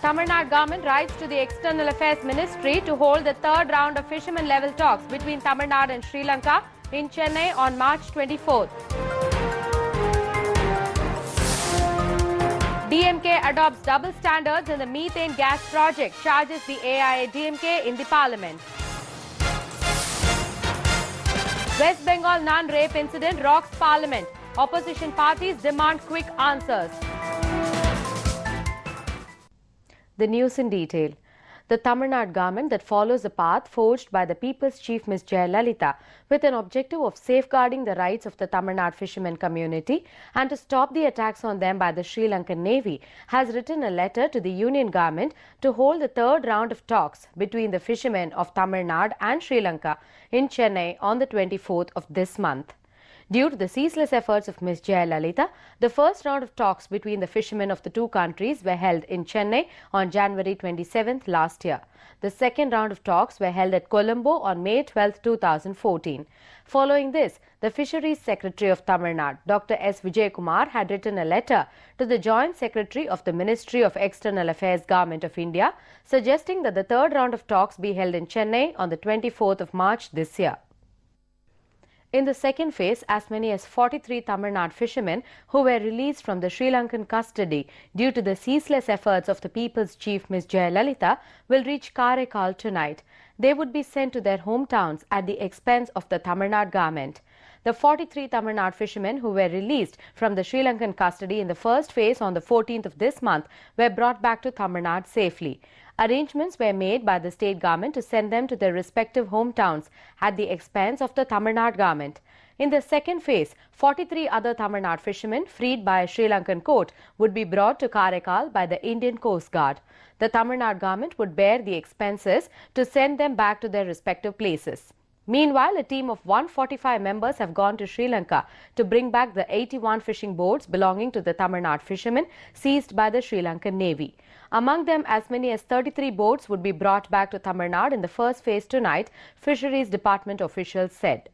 Tamil Nadu government writes to the External Affairs Ministry to hold the third round of fishermen level talks between Tamil Nadu and Sri Lanka in Chennai on March 24th. DMK adopts double standards in the methane gas project, charges the AIA-DMK in the parliament. West Bengal nun rape incident rocks parliament. Opposition parties demand quick answers. The news in detail. The Tamil Nadu government that follows the path forged by the People's Chief Ms. Jaya with an objective of safeguarding the rights of the Tamil Nadu fishermen community and to stop the attacks on them by the Sri Lankan Navy has written a letter to the Union government to hold the third round of talks between the fishermen of Tamil Nadu and Sri Lanka in Chennai on the 24th of this month. Due to the ceaseless efforts of Ms. Jaya, the first round of talks between the fishermen of the two countries were held in Chennai on January 27th last year. The second round of talks were held at Colombo on May 12, 2014. Following this, the Fisheries Secretary of Tamil Nadu, Dr. S. Vijaykumar, had written a letter to the Joint Secretary of the Ministry of External Affairs Government of India, suggesting that the third round of talks be held in Chennai on the 24th of March this year. In the second phase, as many as 43 Tamil Nadu fishermen who were released from the Sri Lankan custody due to the ceaseless efforts of the People's Chief Ms. Jaya will reach Karaikal tonight. They would be sent to their hometowns at the expense of the Tamil Nadu government. The 43 Tamil Nadu fishermen who were released from the Sri Lankan custody in the first phase on the 14th of this month were brought back to Tamil Nadu safely. Arrangements were made by the state government to send them to their respective hometowns at the expense of the Tamil Nadu government. In the second phase, 43 other Tamil Nadu fishermen freed by a Sri Lankan court would be brought to Karaikal by the Indian Coast Guard. The Tamil Nadu government would bear the expenses to send them back to their respective places. Meanwhile, a team of 145 members have gone to Sri Lanka to bring back the 81 fishing boats belonging to the Tamil Nadu fishermen seized by the Sri Lankan Navy. Among them, as many as 33 boats would be brought back to Tamil Nadu in the first phase tonight, Fisheries Department officials said.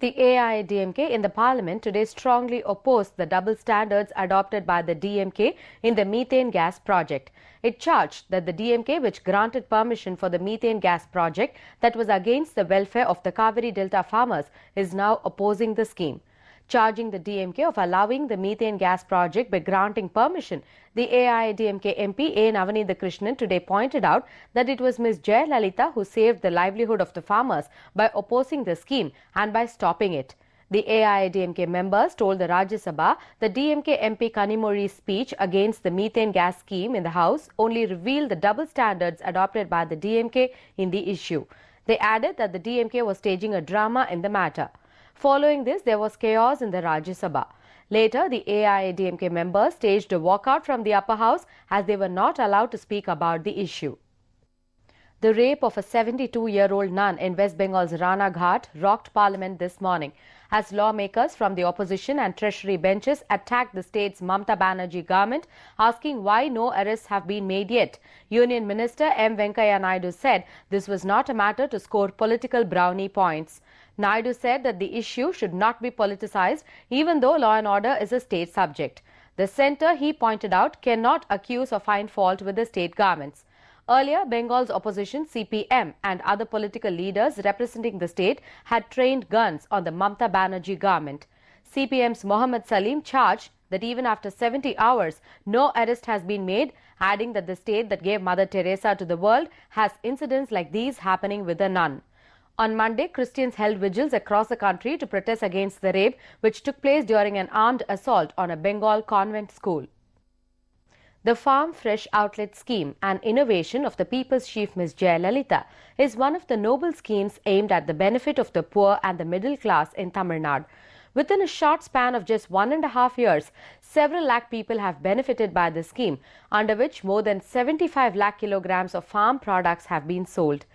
The AIA-DMK in the parliament today strongly opposed the double standards adopted by the DMK in the methane gas project. It charged that the DMK, which granted permission for the methane gas project that was against the welfare of the Kaveri Delta farmers, is now opposing the scheme. Charging the DMK of allowing the methane gas project by granting permission, the AIA-DMK MP A. Navanitha Krishnan today pointed out that it was Ms. Jaya who saved the livelihood of the farmers by opposing the scheme and by stopping it. The AIA-DMK members told the Rajya Sabha the DMK MP Kanimozhi's speech against the methane gas scheme in the House only revealed the double standards adopted by the DMK in the issue. They added that the DMK was staging a drama in the matter. Following this, there was chaos in the Rajya Sabha. Later, the AIA-DMK members staged a walkout from the upper house as they were not allowed to speak about the issue. The rape of a 72-year-old nun in West Bengal's Rana Ghat rocked parliament this morning as lawmakers from the opposition and treasury benches attacked the state's Mamata Banerjee government, asking why no arrests have been made yet. Union Minister M. Venkaiah Naidu said this was not a matter to score political brownie points. Naidu said that the issue should not be politicized, even though law and order is a state subject. The centre, he pointed out, cannot accuse or find fault with the state governments. Earlier, Bengal's opposition CPM and other political leaders representing the state had trained guns on the Mamata Banerjee government. CPM's Mohammed Salim charged that even after 70 hours, no arrest has been made, adding that the state that gave Mother Teresa to the world has incidents like these happening with a nun. On Monday, Christians held vigils across the country to protest against the rape, which took place during an armed assault on a Bengal convent school. The Farm Fresh Outlet Scheme, an innovation of the People's Chief Ms. Jaya is one of the noble schemes aimed at the benefit of the poor and the middle class in Tamil Nadu. Within a short span of just 1.5 years, several lakh people have benefited by the scheme, under which more than 75 lakh kilograms of farm products have been sold.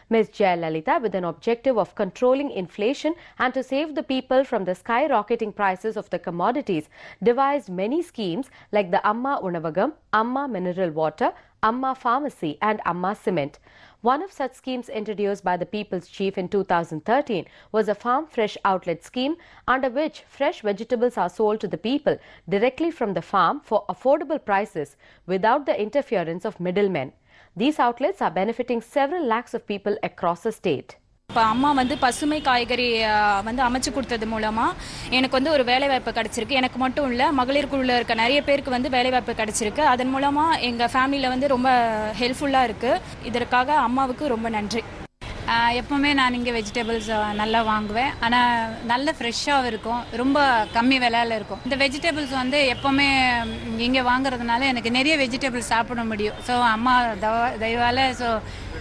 Ms. Jaya, with an objective of controlling inflation and to save the people from the skyrocketing prices of the commodities, devised many schemes like the Amma Unavagam, Amma Mineral Water, Amma Pharmacy and Amma Cement. One of such schemes introduced by the People's Chief in 2013 was a Farm Fresh Outlet scheme, under which fresh vegetables are sold to the people directly from the farm for affordable prices without the interference of middlemen. These outlets are benefiting several lakhs of people across the state. இப்போ அம்மா பசுமை காய்கறி அமைச்சு கொடுத்தது மூலமா எனக்கு ஒரு வேலை வாய்ப்பு கிடைச்சிருக்கு. எனக்கு மட்டும் இல்ல, மகளிர் குழுல இருக்க நிறைய பேருக்கு வேலை வாய்ப்பு கிடைச்சிருக்கு. அதன் மூலமா எங்க ஃபேமிலில ரொம்ப ஹெல்ப்ஃபுல்லா இருக்கு. இதற்காக அம்மாவுக்கு ரொம்ப நன்றி. எப்பவுமே நான் இங்கே வெஜிடபிள்ஸ் நல்லா வாங்குவேன். ஆனால் நல்ல ஃப்ரெஷ்ஷாகவும் இருக்கும், ரொம்ப கம்மி விலையில் இருக்கும். இந்த வெஜிடபிள்ஸ் எப்பவுமே இங்கே வாங்குறதுனால எனக்கு நிறைய வெஜிடபிள்ஸ் சாப்பிட முடியும். ஸோ அம்மா தயவால்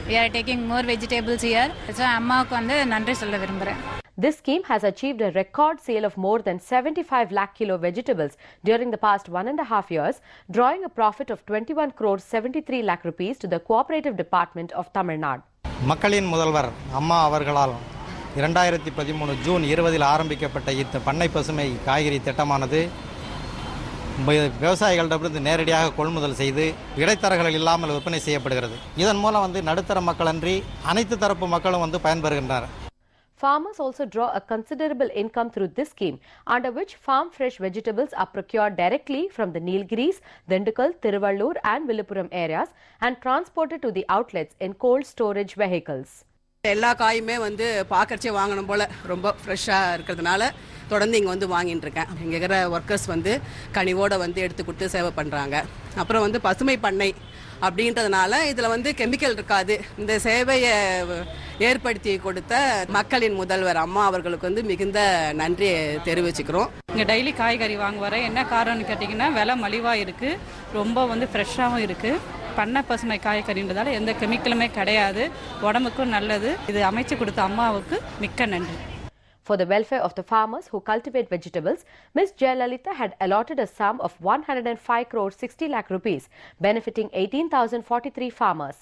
we are taking more vegetables here. So அம்மாவுக்கு நன்றி சொல்ல விரும்புகிறேன். This scheme has achieved a record sale of more than 75 lakh kilo vegetables during the past 1.5 years, drawing a profit of 21 crore 73 lakh rupees to the Cooperative Department of Tamil Nadu. மக்களின் முதல்வர் அம்மா அவர்களால் 2013 June 20 ஆரம்பிக்கப்பட்ட இந்த பண்ணை பசுமை காய்கறி திட்டமானது விவசாயிகளிடமிருந்து நேரடியாக கொள்முதல் செய்து இடைத்தரகர்கள் இல்லாமல் விற்பனை செய்யப்படுகிறது. இதன் மூலம் நடுத்தர மக்களன்றி அனைத்து தரப்பு மக்களும் பயன்பெறுகின்றனர். Farmers also draw a considerable income through this scheme, under which farm fresh vegetables are procured directly from the Nilgiris, Dindigul, Tiruvallur and Villupuram areas and transported to the outlets in cold storage vehicles. எல்லா காயுமே பார்க்கறச்சே வாங்கணும் போல ரொம்ப ஃப்ரெஷ்ஷாக இருக்கிறதுனால தொடர்ந்து இங்கே வாங்கிட்டு இருக்கேன். இங்கே இருக்கிற ஒர்க்கர்ஸ் கனிவோடு எடுத்து கொடுத்து சேவை பண்ணுறாங்க. அப்புறம் பசுமை பண்ணை அப்படின்றதுனால இதில் கெமிக்கல் இருக்காது. இந்த சேவையை ஏற்படுத்தி கொடுத்த மக்களின் முதல்வர் அம்மா அவர்களுக்கு மிகுந்த நன்றியை தெரிவிச்சுக்கிறோம். இங்கே டெய்லி காய்கறி வாங்க வர என்ன காரணம்னு கேட்டிங்கன்னா விலை மலிவாக இருக்குது, ரொம்ப ஃப்ரெஷ்ஷாகவும் இருக்குது. பண்ணை பசுமை காய்கறின்றதால எந்த கெமிக்கலுமே கிடையாது, உடம்புக்கும் நல்லது. இது அமைச்சு கொடுத்த அம்மாவுக்கு மிக்க நன்றி. For the welfare of the farmers who cultivate vegetables, Ms. Jaya had allotted a sum of 105 crore 60 lakh rupees, benefiting 18,043 farmers.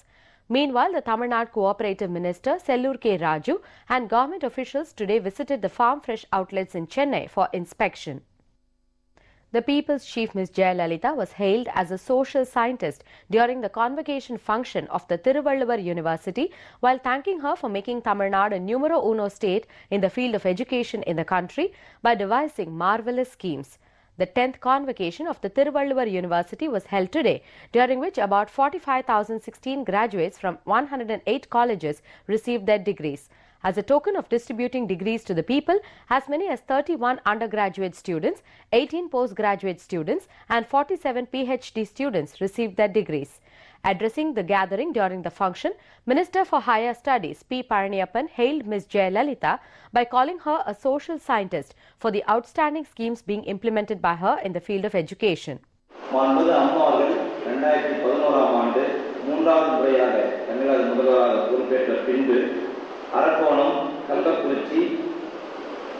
Meanwhile, the Tamil Nadu Cooperative Minister Sellur K. Raju and government officials today visited the farm fresh outlets in Chennai for inspection. The People's Chief Ms. Jaya was hailed as a social scientist during the convocation function of the Tiruvallur University, while thanking her for making Tamil Nadu a numero uno state in the field of education in the country by devising marvelous schemes. The 10th convocation of the Tiruvallur University was held today, during which about 45,016 graduates from 108 colleges received their degrees. As a token of distributing degrees to the people, as many as 31 undergraduate students, 18 postgraduate students and 47 PhD students received their degrees. Addressing the gathering during the function, Minister for Higher Studies P. Palaniyappan hailed Ms. Jaya by calling her a social scientist for the outstanding schemes being implemented by her in the field of education. Arakkonam, Kallakurichi,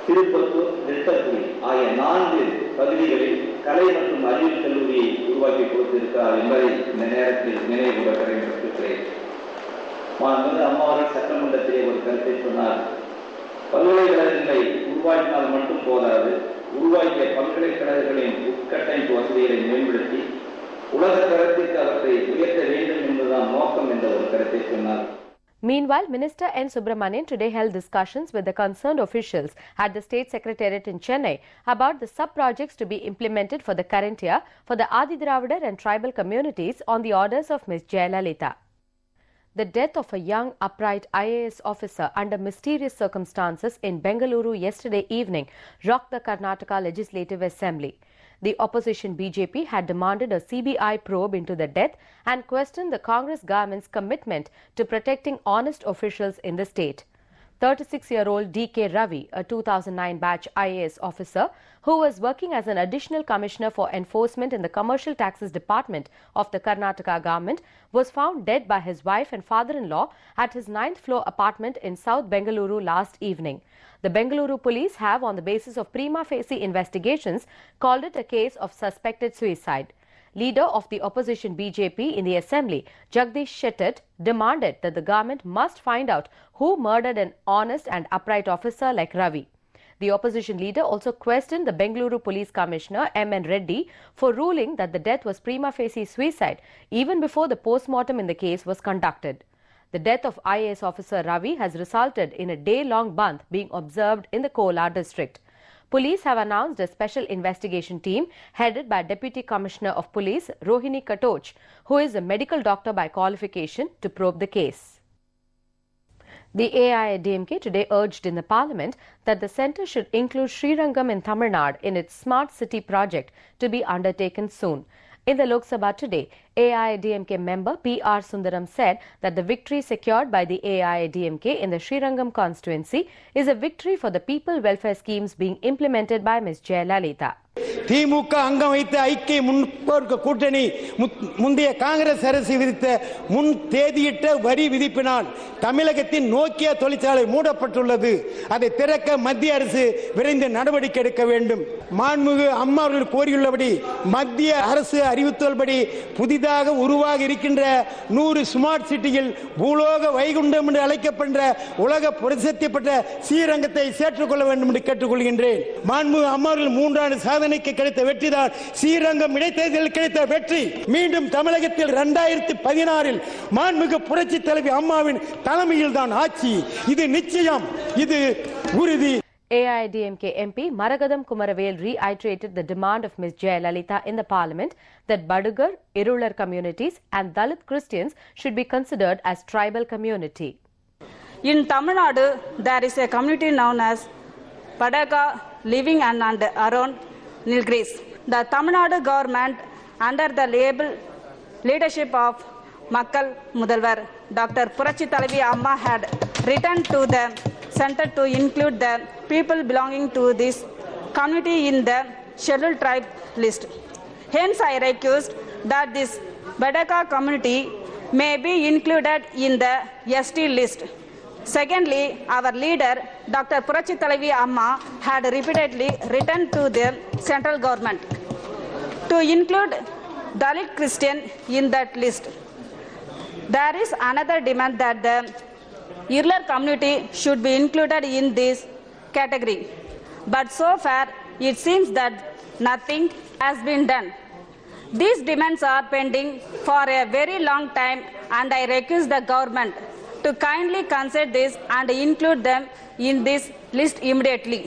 Tirupattur, Tittakudi ஆகிய 4 பகுதிகளில் கலை மற்றும் அறிவியல் கல்லூரியை உருவாக்கி கொடுத்திருக்கிறார் என்பதை இந்த நேரத்தில் நினைவு கூற கடமைப்பட்டிருக்கிறேன். அம்மாவர்கள் சட்டமன்றத்திலே ஒரு கருத்தை சொன்னார். பல்கலைக்கழகங்களை உருவாக்கினால் மட்டும் போதாது, உருவாக்கிய பல்கலைக்கழகங்களின் உட்கட்டமைப்பு வசதிகளை மேம்படுத்தி உலக தரத்திற்கு அவற்றை உயர்த்த வேண்டும் என்பதுதான் நோக்கம் என்ற ஒரு கருத்தை சொன்னார். Meanwhile, Minister N. Subramanian today held discussions with the concerned officials at the State Secretariat in Chennai about the sub-projects to be implemented for the current year for the Adi Dravidar and tribal communities on the orders of Ms. Jaya. The death of a young, upright IAS officer under mysterious circumstances in Bengaluru yesterday evening rocked the Karnataka Legislative Assembly. The opposition BJP had demanded a CBI probe into the death and questioned the Congress government's commitment to protecting honest officials in the state. 36-year-old D.K. Ravi, a 2009 batch IAS officer who was working as an additional commissioner for enforcement in the Commercial Taxes Department of the Karnataka government, was found dead by his wife and father-in-law at his 9th floor apartment in South Bengaluru last evening. The Bengaluru police have, on the basis of prima facie investigations, called it a case of suspected suicide. Leader of the opposition BJP in the assembly, Jagdish Shettit, demanded that the government must find out who murdered an honest and upright officer like Ravi. The opposition leader also questioned the Bengaluru Police Commissioner M.N. Reddy for ruling that the death was prima facie suicide even before the post-mortem in the case was conducted. The death of IAS officer Ravi has resulted in a day-long bandh being observed in the Kolar district. Police have announced a special investigation team headed by Deputy Commissioner of Police Rohini Katoch, who is a medical doctor by qualification, to probe the case. The AIADMK today urged in the Parliament that the centre should include Srirangam in Tamil Nadu in its Smart City project to be undertaken soon. In the Lok Sabha today, AIADMK member P.R. Sundaram said that the victory secured by the AIADMK in the Srirangam constituency is a victory for the people welfare schemes being implemented by Ms. Jaya. திமுக அங்கம் வைத்த ஐக்கிய முற்போக்கு கூட்டணி முந்தைய காங்கிரஸ் அரசு விதித்த முன் தேதியிட்ட வரி விதிப்பினால் தமிழகத்தின் நோக்கியா தொழிற்சாலை மூடப்பட்டுள்ளது. அதை திறக்க மத்திய அரசு விரைந்து நடவடிக்கை எடுக்க வேண்டும். மாண்புமிகு அம்மா அவர்கள் கோரியுள்ளபடி மத்திய அரசு அறிவித்துள்ளபடி புதிதாக உருவாக இருக்கின்ற 100 ஸ்மார்ட் சிட்டியில் பூலோக வைகுண்டம் என்று அழைக்கப்படுகின்ற உலக பிரசித்தி பெற்ற ஸ்ரீரங்கத்தை சேர்த்துக்கொள்ள வேண்டும் என்று கேட்டுக்கொள்கின்றேன். மாண்புமிகு அம்மா அவர்கள் 3 ஆண்டு சாதனைக்கு கிடைத்த வெற்றிதான் ஸ்ரீரங்கம் இடைத்தேர்தலில் கிடைத்த வெற்றி. மீண்டும் தமிழகத்தில் 2016 மாண்புமிகு புரட்சி தலைவி அம்மாவின் தலைமையில் தான் ஆட்சி. இது நிச்சயம், இது உறுதி. AIADMK MP Maragadam Kumaravel reiterated the demand of Ms. Jaya in the Parliament that Badugar, Irular communities and Dalit Christians should be considered as tribal community. In Tamil Nadu, there is a community known as Padaga living and around Nilgiris. The Tamil Nadu government, under the leadership of Makkal Mudalvar, Dr. Purachi Talavi Amma, had written to the centre to include the people belonging to this community in the scheduled tribe list. Hence, I request that this Badaka community may be included in the ST list. Secondly, our leader, Dr. Purachi Talavi Amma, had repeatedly written to the central government to include Dalit Christian in that list. There is another demand that the Irular community should be included in this category. But so far, it seems that nothing has been done. These demands are pending for a very long time, and I request the government to kindly consider this and include them in this list immediately.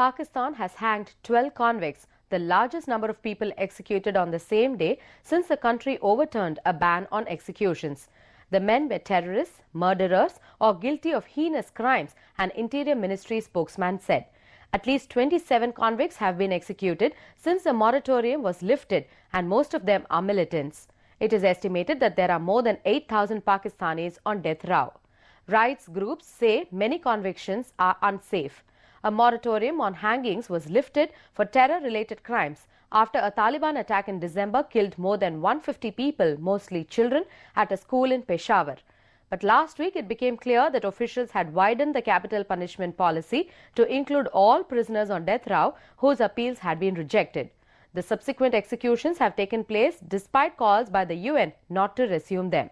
Pakistan has hanged 12 convicts, the largest number of people executed on the same day since the country overturned a ban on executions. The men were terrorists, murderers, or guilty of heinous crimes, an Interior Ministry spokesman said. At least 27 convicts have been executed since the moratorium was lifted, and most of them are militants. It is estimated that there are more than 8,000 Pakistanis on death row. Rights groups say many convictions are unsafe. A moratorium on hangings was lifted for terror-related crimes after a Taliban attack in December killed more than 150 people, mostly children, at a school in Peshawar. But last week it became clear that officials had widened the capital punishment policy to include all prisoners on death row whose appeals had been rejected. The subsequent executions have taken place despite calls by the UN not to resume them.